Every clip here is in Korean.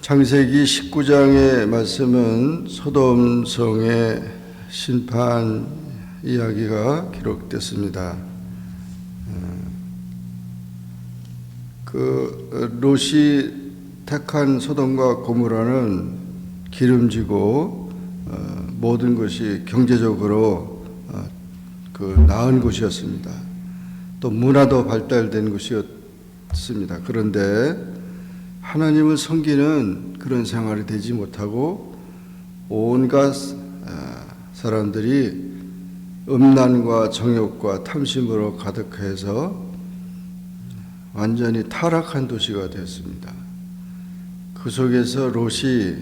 창세기 19장의 말씀은 소돔성의 심판 이야기가 기록됐습니다. 롯이 택한 소돔과 고모라는 기름지고 모든 것이 경제적으로 나은 곳이었습니다. 또 문화도 발달된 곳이었습니다. 그런데 하나님을 섬기는 그런 생활이 되지 못하고 온갖 사람들이 음란과 정욕과 탐심으로 가득해서 완전히 타락한 도시가 되었습니다. 그 속에서 롯이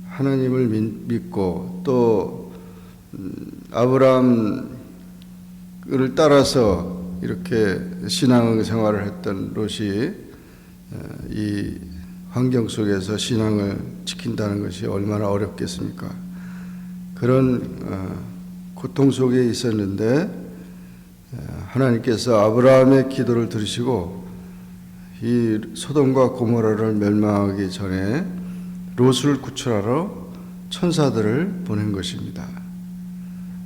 하나님을 믿고 또 아브라함을 따라서 이렇게 신앙생활을 했던 롯이 이 환경 속에서 신앙을 지킨다는 것이 얼마나 어렵겠습니까? 그런 고통 속에 있었는데 하나님께서 아브라함의 기도를 들으시고 이 소돔과 고모라를 멸망하기 전에 롯을 구출하러 천사들을 보낸 것입니다.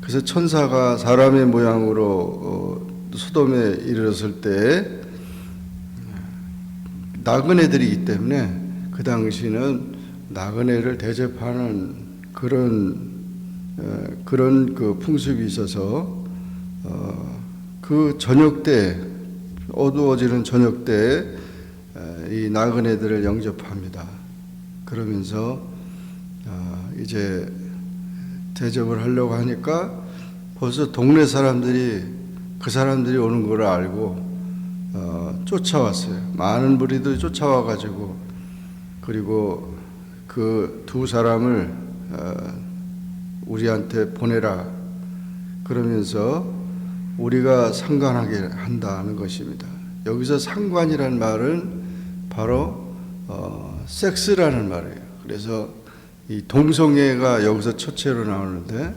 그래서 천사가 사람의 모양으로 소돔에 이르렀을 때 나그네들이기 때문에 그 당시는 나그네를 대접하는 그런 그 풍습이 있어서 그 저녁 때 어두워지는 저녁 때 이 나그네들을 영접합니다. 그러면서 이제 대접을 하려고 하니까 벌써 동네 사람들이 그 사람들이 오는 걸 알고 쫓아왔어요. 많은 무리들이 쫓아와 가지고 그리고 그 두 사람을 우리한테 보내라 그러면서 우리가 상관하게 한다는 것입니다. 여기서 상관이라는 말은 바로 섹스라는 말이에요. 그래서 이 동성애가 여기서 첫째로 나오는데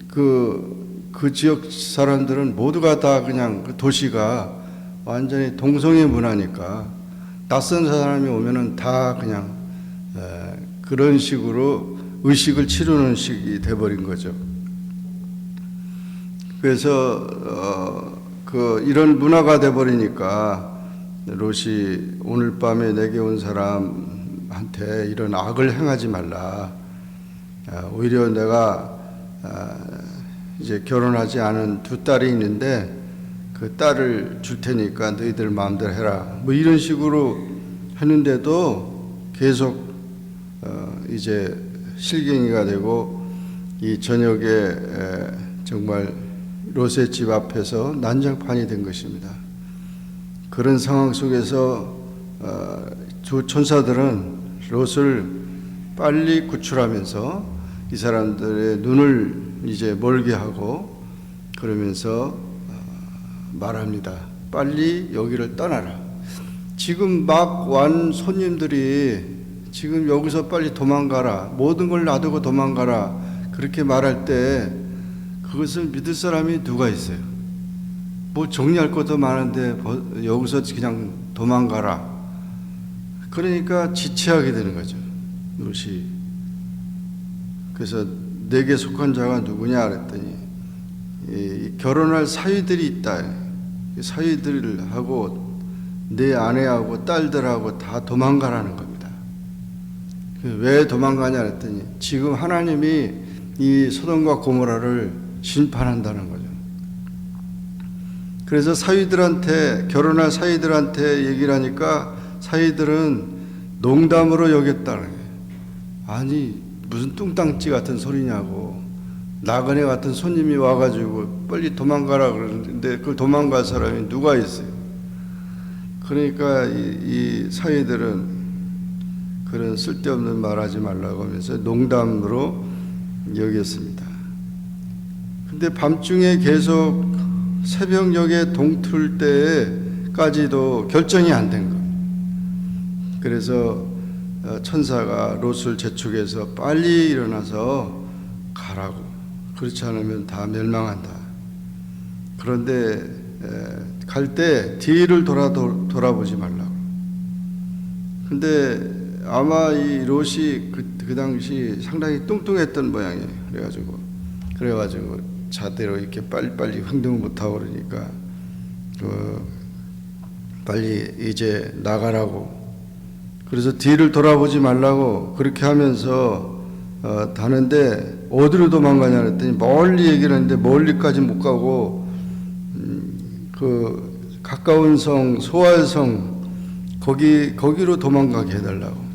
그 지역 사람들은 모두가 다 그냥 그 도시가 완전히 동성애 문화니까 낯선 사람이 오면은 다 그냥 그런 식으로 의식을 치르는 식이 돼버린 거죠. 그래서 이런 문화가 돼버리니까 롯이 오늘 밤에 내게 온 사람한테 이런 악을 행하지 말라. 오히려 내가 이제 결혼하지 않은 두 딸이 있는데 그 딸을 줄 테니까 너희들 마음대로 해라. 뭐 이런 식으로 했는데도 계속 이제 실갱이가 되고 이 저녁에 정말 롯의 집 앞에서 난장판이 된 것입니다. 그런 상황 속에서 두 천사들은 롯을 빨리 구출하면서 이 사람들의 눈을 이제 멀게 하고 그러면서 말합니다. 빨리 여기를 떠나라. 지금 막 완 손님들이 지금 여기서 빨리 도망가라. 모든 걸 놔두고 도망가라. 그렇게 말할 때 그것을 믿을 사람이 누가 있어요? 뭐 정리할 것도 많은데 여기서 그냥 도망가라. 그러니까 지체하게 되는 거죠. 롯이. 그래서 내게 속한 자가 누구냐 그랬더니 결혼할 사위들이 있다. 사위들하고 내 아내하고 딸들하고 다 도망가라는 겁니다. 왜 도망가냐 그랬더니 지금 하나님이 이 소돔과 고모라를 심판한다는 거죠. 그래서 사위들한테 결혼할 사위들한테 얘기를 하니까 사위들은 농담으로 여겼다는 거예요. 아니 무슨 뚱땅찌 같은 소리냐고. 나그네 같은 손님이 와가지고 빨리 도망가라 그러는데 그걸 도망갈 사람이 누가 있어요? 그러니까 이 사위들은 그런 쓸데없는 말하지 말라고 하면서 농담으로 여겼습니다. 근데 밤중에 계속 새벽녘에 동틀 때까지도 결정이 안 된 거예요. 그래서 천사가 롯을 재촉해서 빨리 일어나서 가라고. 그렇지 않으면 다 멸망한다. 그런데 갈 때 뒤를 돌아보지 말라고. 근데 아마 이 롯이 그 당시 상당히 뚱뚱했던 모양이에요. 그래가지고 자대로 이렇게 빨리빨리 행동을 못하고 그러니까 빨리 이제 나가라고. 그래서 뒤를 돌아보지 말라고 그렇게 하면서 다는데 어디로 도망가냐 그랬더니 멀리 얘기를 했는데 멀리까지 못 가고 그 가까운 성 소알성 거기로 도망가게 해달라고.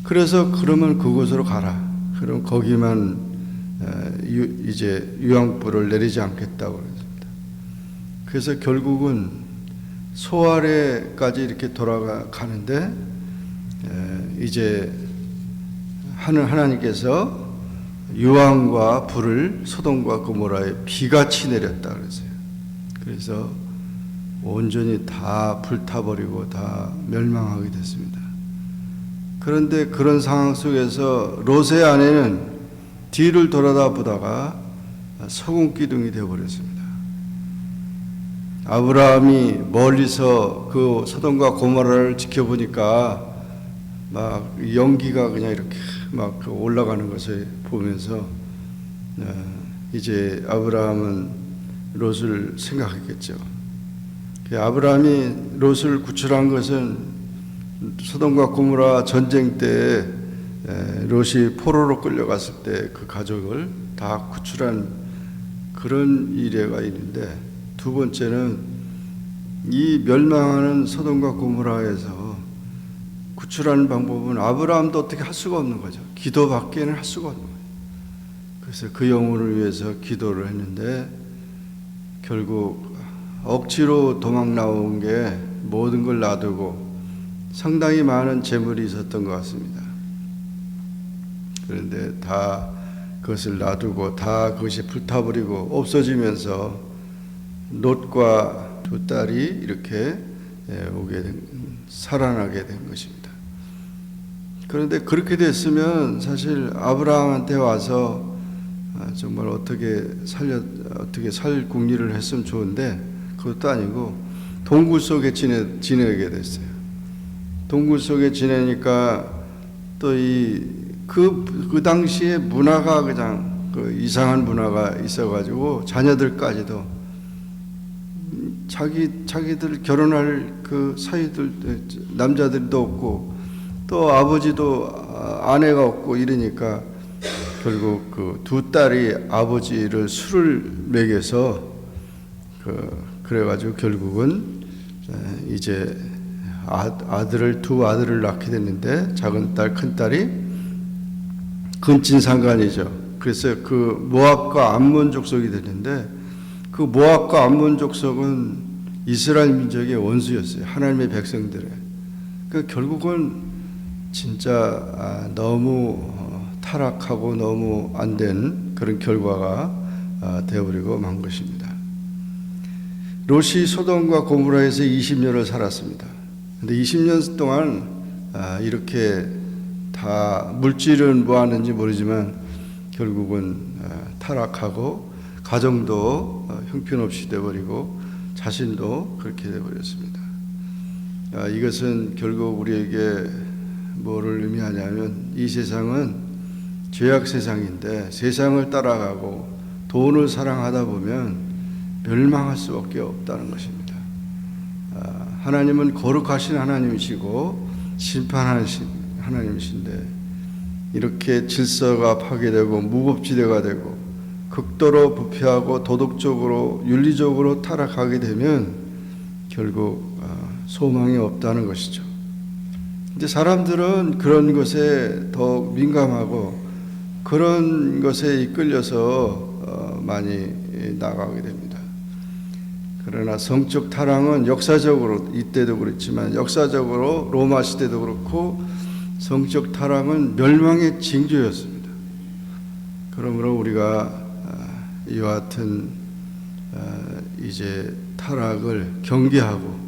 그래서 그러면 그곳으로 가라. 그럼 거기만 이제 유황불을 내리지 않겠다고 그랬습니다. 그래서 결국은 소알에까지 이렇게 돌아가는데 이제 하나님께서 유황과 불을 소돔과 고모라에 비같이 내렸다 그랬어요. 그래서 온전히 다 불타버리고 다 멸망하게 됐습니다. 그런데 그런 상황 속에서 롯의 아내는 뒤를 돌아다보다가 소금 기둥이 되어버렸습니다. 아브라함이 멀리서 그 소돔과 고모라를 지켜보니까 막 연기가 그냥 이렇게 막 올라가는 것을 보면서 이제 아브라함은 롯을 생각했겠죠. 아브라함이 롯을 구출한 것은 소돔과 고모라 전쟁 때 롯이 포로로 끌려갔을 때 그 가족을 다 구출한 그런 일례가 있는데, 두 번째는 이 멸망하는 소돔과 고모라에서 구출하는 방법은 아브라함도 어떻게 할 수가 없는 거죠. 기도밖에는 할 수가 없는 거예요. 그래서 그 영혼을 위해서 기도를 했는데 결국 억지로 도망 나온 게 모든 걸 놔두고 상당히 많은 재물이 있었던 것 같습니다. 그런데 다 그것을 놔두고 다 그것이 불타버리고 없어지면서 롯과 두 딸이 이렇게 살아나게 된 것입니다. 그런데 그렇게 됐으면 사실 아브라함한테 와서 정말 어떻게 살 궁리를 했으면 좋은데 그것도 아니고 동굴 속에 지내게 됐어요. 동굴 속에 지내니까 또 그 당시에 문화가 그냥 이상한 문화가 있어가지고 자녀들까지도 자기들 결혼할 그 사이들 남자들도 없고 또 아버지도 아내가 없고 이러니까 결국 그 두 딸이 아버지를 술을 먹여서 그래가지고 결국은 이제 두 아들을 낳게 됐는데 작은 딸, 큰 딸이 근친상간이죠. 그래서 그 모압과 암몬 족속이 됐는데 그 모압과 암몬 족속은 이스라엘 민족의 원수였어요. 하나님의 백성들의. 그러니까 결국은 진짜 너무 타락하고 너무 안 된 그런 결과가 되어버리고 만 것입니다. 롯이 소돔과 고모라에서 20년을 살았습니다. 근데 20년 동안 이렇게 다 물질은 뭐하는지 모르지만 결국은 타락하고 가정도 형편없이 되어버리고 자신도 그렇게 되어버렸습니다. 이것은 결국 우리에게 뭐를 의미하냐면 이 세상은 죄악 세상인데 세상을 따라가고 돈을 사랑하다 보면 멸망할 수밖에 없다는 것입니다. 하나님은 거룩하신 하나님이시고 심판하신 하나님이신데 이렇게 질서가 파괴되고 무법지대가 되고 극도로 부패하고 도덕적으로 윤리적으로 타락하게 되면 결국 소망이 없다는 것이죠. 이제 사람들은 그런 것에 더 민감하고 그런 것에 이끌려서 많이 나가게 됩니다. 그러나 성적 타락은 역사적으로 이때도 그렇지만 역사적으로 로마 시대도 그렇고 성적 타락은 멸망의 징조였습니다. 그러므로 우리가 이와 같은 이제 타락을 경계하고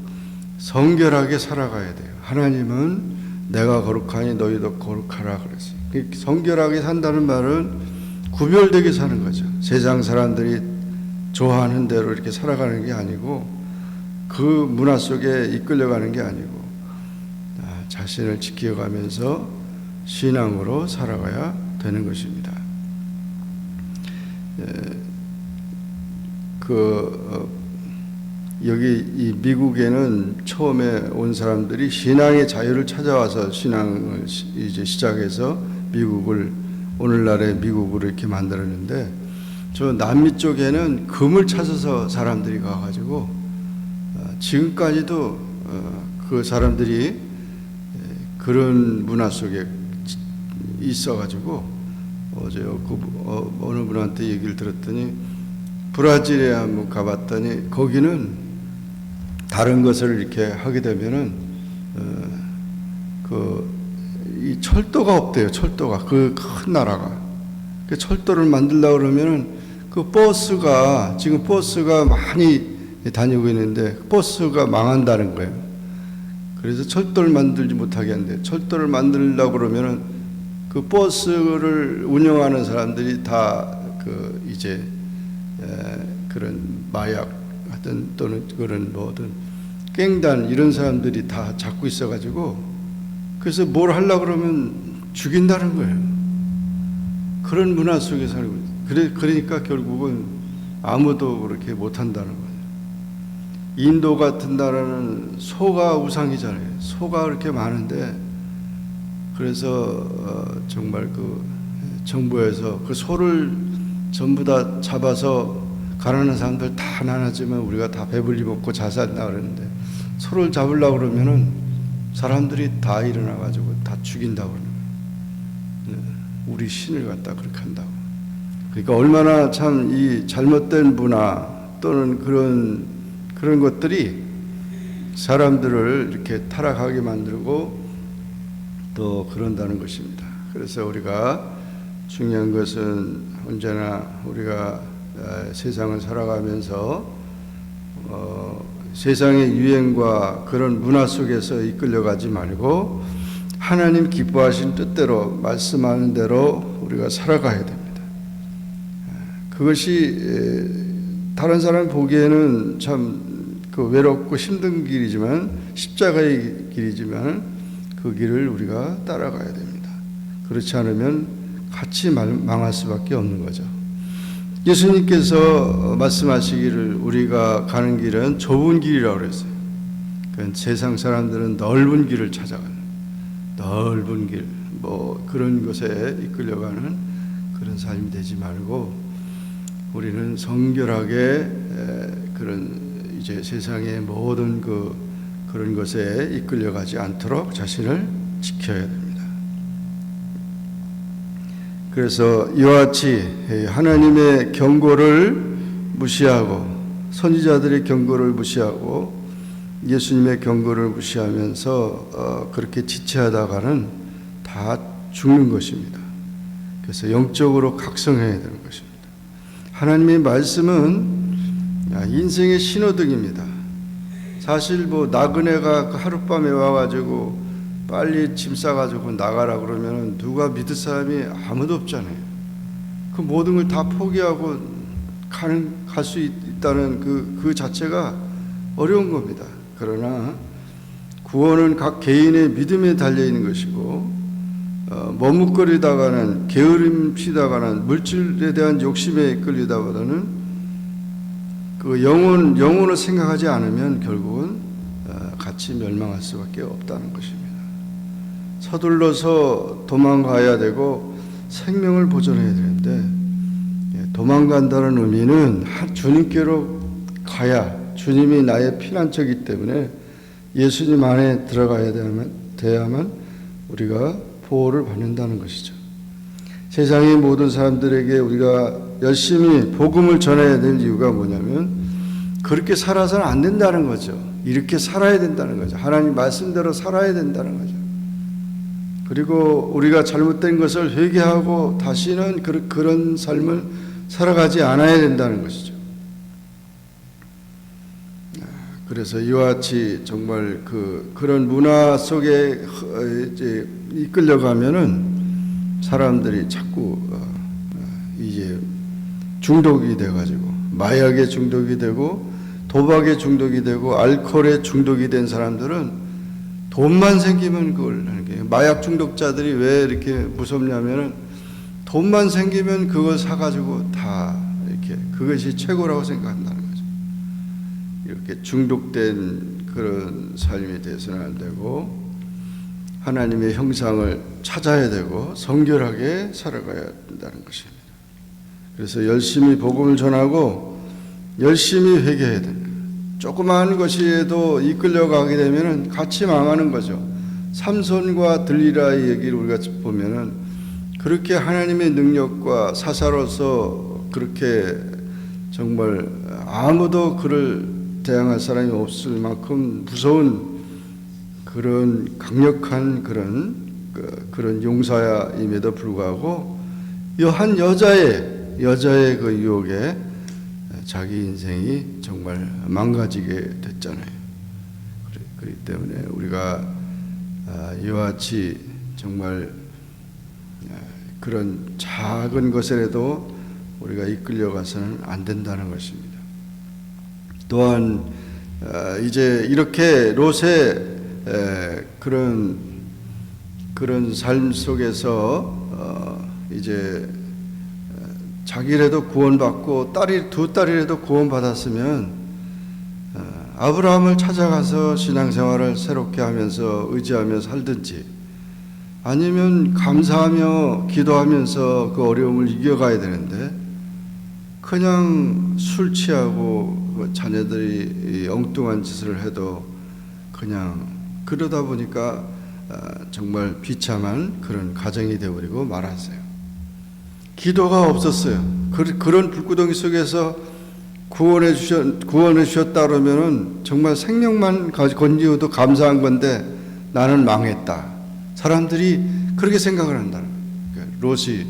성결하게 살아가야 돼요. 하나님은 내가 거룩하니 너희도 거룩하라 그랬어요. 성결하게 산다는 말은 구별되게 사는 거죠. 세상 사람들이 좋아하는 대로 이렇게 살아가는 게 아니고 그 문화 속에 이끌려가는 게 아니고 자신을 지켜가면서 신앙으로 살아가야 되는 것입니다. 여기 이 미국에는 처음에 온 사람들이 신앙의 자유를 찾아와서 신앙을 이제 시작해서 미국을 오늘날의 미국으로 이렇게 만들었는데, 저 남미 쪽에는 금을 찾아서 사람들이 가가지고 지금까지도 그 사람들이 그런 문화 속에 있어가지고, 어제 어느 분한테 얘기를 들었더니 브라질에 한번 가봤더니 거기는 다른 것을 이렇게 하게 되면은 이 철도가 없대요. 철도가 그 큰 나라가 그 철도를 만들려고 그러면은 그 버스가 지금 버스가 많이 다니고 있는데 버스가 망한다는 거예요. 그래서 철도를 만들지 못하게 한대요. 철도를 만들려고 그러면은 그 버스를 운영하는 사람들이 다 그 이제 그런 마약 하든 또는 그런 뭐든 깽단 이런 사람들이 다 잡고 있어가지고, 그래서 뭘 하려고 그러면 죽인다는 거예요. 그런 문화 속에 살고 있어요. 그러니까 결국은 아무도 그렇게 못한다는 거예요. 인도 같은 나라는 소가 우상이잖아요. 소가 그렇게 많은데, 그래서 정말 그 정부에서 그 소를 전부 다 잡아서 가난한 사람들 다 나눠주면 우리가 다 배불리 먹고 잘 산다 그러는데, 소를 잡으려고 그러면은 사람들이 다 일어나가지고 다 죽인다고 그러는 거예요. 우리 신을 갖다 그렇게 한다고. 그러니까 얼마나 참 이 잘못된 문화 또는 그런 것들이 사람들을 이렇게 타락하게 만들고 또 그런다는 것입니다. 그래서 우리가 중요한 것은 언제나 우리가 세상을 살아가면서 세상의 유행과 그런 문화 속에서 이끌려가지 말고 하나님 기뻐하신 뜻대로 말씀하는 대로 우리가 살아가야 됩니다. 그것이 다른 사람 보기에는 참 그 외롭고 힘든 길이지만, 십자가의 길이지만 그 길을 우리가 따라가야 됩니다. 그렇지 않으면 같이 망할 수밖에 없는 거죠. 예수님께서 말씀하시기를 우리가 가는 길은 좁은 길이라고 그랬어요. 그러니까 세상 사람들은 넓은 길을 찾아가는, 넓은 길, 뭐 그런 것에 이끌려가는 그런 삶이 되지 말고, 우리는 성결하게 그런 이제 세상의 모든 그런 것에 이끌려가지 않도록 자신을 지켜야 됩니다. 그래서 이와 같이 하나님의 경고를 무시하고, 선지자들의 경고를 무시하고 예수님의 경고를 무시하면서 그렇게 지체하다가는 다 죽는 것입니다. 그래서 영적으로 각성해야 되는 것입니다. 하나님의 말씀은 인생의 신호등입니다. 사실 뭐 나그네가 하룻밤에 와가지고 빨리 짐 싸가지고 나가라 그러면 누가 믿을 사람이 아무도 없잖아요. 그 모든 걸 다 포기하고 갈 수 있다는 그 자체가 어려운 겁니다. 그러나 구원은 각 개인의 믿음에 달려 있는 것이고, 머뭇거리다가는 게으름 피다가는 물질에 대한 욕심에 이끌리다보다는 그 영혼을 생각하지 않으면 결국은 같이 멸망할 수밖에 없다는 것입니다. 서둘러서 도망가야 되고 생명을 보존해야 되는데, 도망간다는 의미는 주님께로 가야, 주님이 나의 피난처이기 때문에 예수님 안에 들어가야 돼야만 우리가 보호를 받는다는 것이죠. 세상의 모든 사람들에게 우리가 열심히 복음을 전해야 될 이유가 뭐냐면, 그렇게 살아서는 안 된다는 거죠. 이렇게 살아야 된다는 거죠. 하나님 말씀대로 살아야 된다는 거죠. 그리고 우리가 잘못된 것을 회개하고 다시는 그런 삶을 살아가지 않아야 된다는 것이죠. 그래서 이와 같이 정말 그런 문화 속에 이제 이끌려가면은 사람들이 자꾸 이제 중독이 돼가지고, 마약에 중독이 되고 도박에 중독이 되고 알코올에 중독이 된 사람들은 돈만 생기면 그걸 하는 게, 마약 중독자들이 왜 이렇게 무섭냐면은 돈만 생기면 그걸 사가지고 다 이렇게 그것이 최고라고 생각한다는 거죠. 이렇게 중독된 그런 삶이 돼서는 안 되고 하나님의 형상을 찾아야 되고 성결하게 살아가야 된다는 것입니다. 그래서 열심히 복음을 전하고 열심히 회개해야 됩니다. 조그마한 것이라도 이끌려가게 되면은 같이 망하는 거죠. 삼손과 들리라의 얘기를 우리가 보면은 그렇게 하나님의 능력과 사사로서 그렇게 정말 아무도 그를 대항할 사람이 없을 만큼 무서운 그런 강력한 그런 용사임에도 불구하고 이 한 여자의 그 유혹에 자기 인생이 정말 망가지게 됐잖아요. 그렇기 때문에 우리가 이와 같이 정말 그런 작은 것에라도 우리가 이끌려가서는 안 된다는 것입니다. 또한 이제 이렇게 롯의 그런 삶 속에서 이제 자기라도 구원받고 두 딸이라도 구원받았으면 아브라함을 찾아가서 신앙생활을 새롭게 하면서 의지하며 살든지 아니면 감사하며 기도하면서 그 어려움을 이겨가야 되는데 그냥 술 취하고 자녀들이 엉뚱한 짓을 해도 그냥 그러다 보니까 정말 비참한 그런 가정이 되어버리고 말았어요. 기도가 없었어요. 그런 불구덩이 속에서 구원해 주셨다 그러면은 정말 생명만 건지어도 감사한 건데 나는 망했다. 사람들이 그렇게 생각을 한다는 거예요. 롯이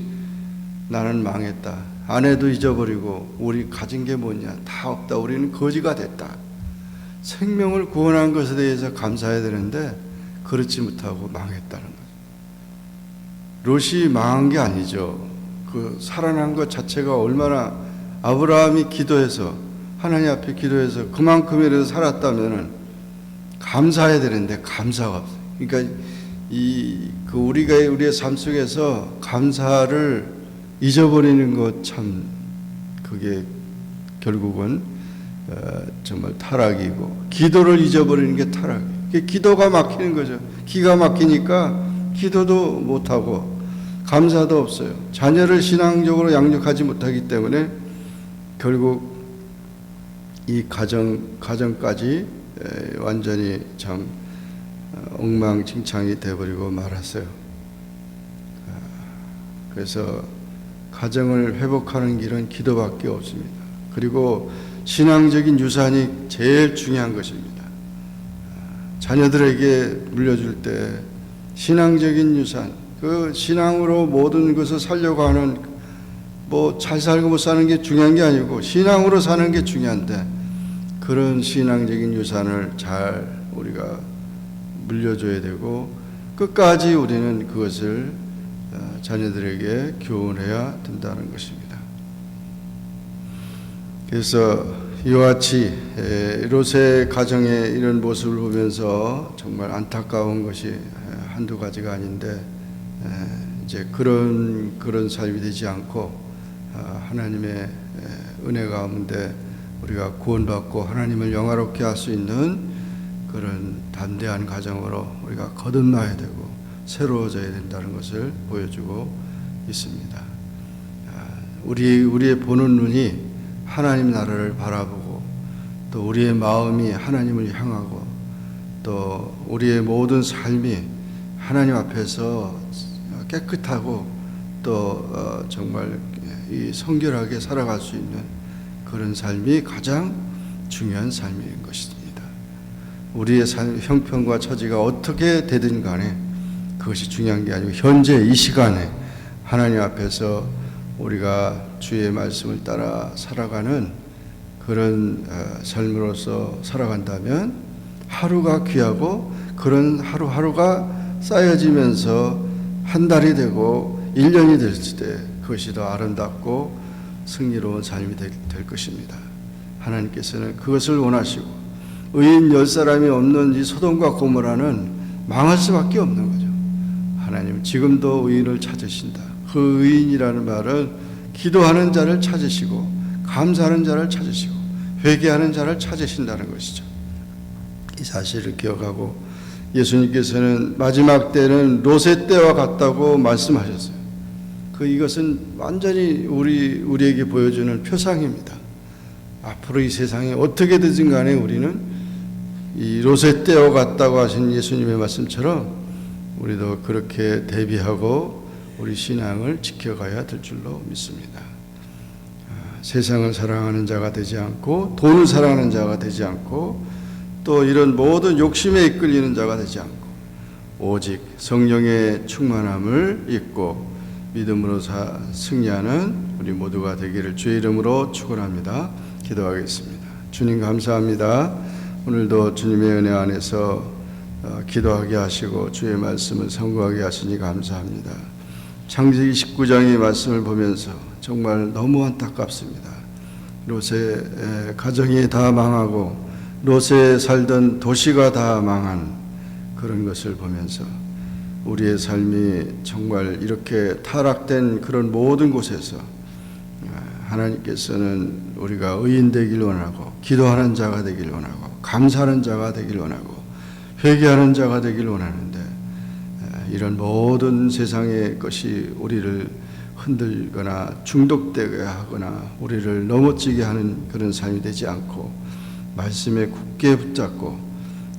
나는 망했다. 아내도 잊어버리고 우리 가진 게 뭐냐 다 없다. 우리는 거지가 됐다. 생명을 구원한 것에 대해서 감사해야 되는데 그렇지 못하고 망했다는 거죠. 롯이 망한 게 아니죠. 그 살아난 것 자체가 얼마나 아브라함이 기도해서 하나님 앞에 기도해서 그만큼이라도 살았다면은 감사해야 되는데 감사가 없어요. 그러니까 우리가 우리의 삶 속에서 감사를 잊어버리는 것 참 그게 결국은 정말 타락이고 기도를 잊어버리는 게 타락이에요. 기도가 막히는 거죠. 기가 막히니까 기도도 못하고 감사도 없어요. 자녀를 신앙적으로 양육하지 못하기 때문에 결국 이 가정까지 완전히 참 엉망진창이 되어버리고 말았어요. 그래서 가정을 회복하는 길은 기도밖에 없습니다. 그리고 신앙적인 유산이 제일 중요한 것입니다. 자녀들에게 물려줄 때 신앙적인 유산, 그 신앙으로 모든 것을 살려고 하는 뭐 잘 살고 못 사는 게 중요한 게 아니고 신앙으로 사는 게 중요한데 그런 신앙적인 유산을 잘 우리가 물려줘야 되고 끝까지 우리는 그것을 자녀들에게 교훈해야 된다는 것입니다. 그래서 이와 같이 롯의 가정의 이런 모습을 보면서 정말 안타까운 것이 한두 가지가 아닌데 이제 그런 삶이 되지 않고 하나님의 은혜 가운데 우리가 구원받고 하나님을 영화롭게 할 수 있는 그런 담대한 가정으로 우리가 거듭나야 되고 새로워져야 된다는 것을 보여주고 있습니다. 우리의 보는 눈이 하나님 나라를 바라보고 또 우리의 마음이 하나님을 향하고 또 우리의 모든 삶이 하나님 앞에서 깨끗하고 또 정말 이 성결하게 살아갈 수 있는 그런 삶이 가장 중요한 삶인 것입니다. 우리의 형편과 처지가 어떻게 되든 간에 그것이 중요한 게 아니고 현재 이 시간에 하나님 앞에서 우리가 주의 말씀을 따라 살아가는 그런 삶으로서 살아간다면 하루가 귀하고 그런 하루하루가 쌓여지면서 한 달이 되고 1년이 될 때 그것이 더 아름답고 승리로운 삶이 될 것입니다. 하나님께서는 그것을 원하시고 의인 10사람이 없는 이 소돔과 고모라는 망할 수밖에 없는 거죠. 하나님은 지금도 의인을 찾으신다. 그 의인이라는 말은 기도하는 자를 찾으시고 감사하는 자를 찾으시고 회개하는 자를 찾으신다는 것이죠. 이 사실을 기억하고 예수님께서는 마지막 때는 롯의 때와 같다고 말씀하셨어요. 이것은 완전히 우리에게 보여주는 표상입니다. 앞으로 이 세상에 어떻게 되든 간에 우리는 이 롯의 때와 같다고 하신 예수님의 말씀처럼 우리도 그렇게 대비하고 우리 신앙을 지켜가야 될 줄로 믿습니다. 세상을 사랑하는 자가 되지 않고 돈을 사랑하는 자가 되지 않고 또 이런 모든 욕심에 이끌리는 자가 되지 않고 오직 성령의 충만함을 입고 믿음으로 승리하는 우리 모두가 되기를 주의 이름으로 축원합니다. 기도하겠습니다. 주님 감사합니다. 오늘도 주님의 은혜 안에서 기도하게 하시고 주의 말씀을 선고하게 하시니 감사합니다. 창세기 19장의 말씀을 보면서 정말 너무 안타깝습니다. 롯의 가정이 다 망하고 롯에 살던 도시가 다 망한 그런 것을 보면서 우리의 삶이 정말 이렇게 타락된 그런 모든 곳에서 하나님께서는 우리가 의인 되길 원하고 기도하는 자가 되길 원하고 감사하는 자가 되길 원하고 회개하는 자가 되길 원하는데 이런 모든 세상의 것이 우리를 흔들거나 중독되게 하거나 우리를 넘어지게 하는 그런 삶이 되지 않고 말씀에 굳게 붙잡고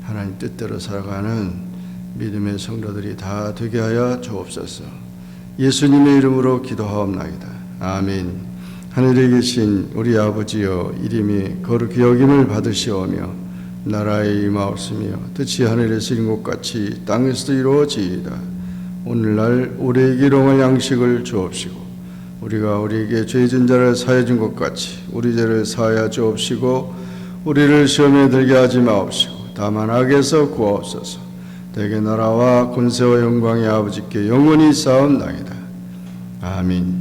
하나님 뜻대로 살아가는 믿음의 성도들이 다 되게 하여 주옵소서. 예수님의 이름으로 기도하옵나이다. 아멘. 하늘에 계신 우리 아버지여, 이름이 거룩히 여김을 받으시오며 나라의 임하옵시며 뜻이 하늘에서 이룬 것 같이 땅에서도 이루어지이다. 오늘날 우리에게 일용할 양식을 주옵시고 우리가 우리에게 죄진 자를 사하여 준 것 같이 우리 죄를 사하여 주옵시고 우리를 시험에 들게 하지 마옵시고 다만 악에서 구하옵소서. 대개 나라와 권세와 영광의 아버지께 영원히 쌓옵나이다. 아멘.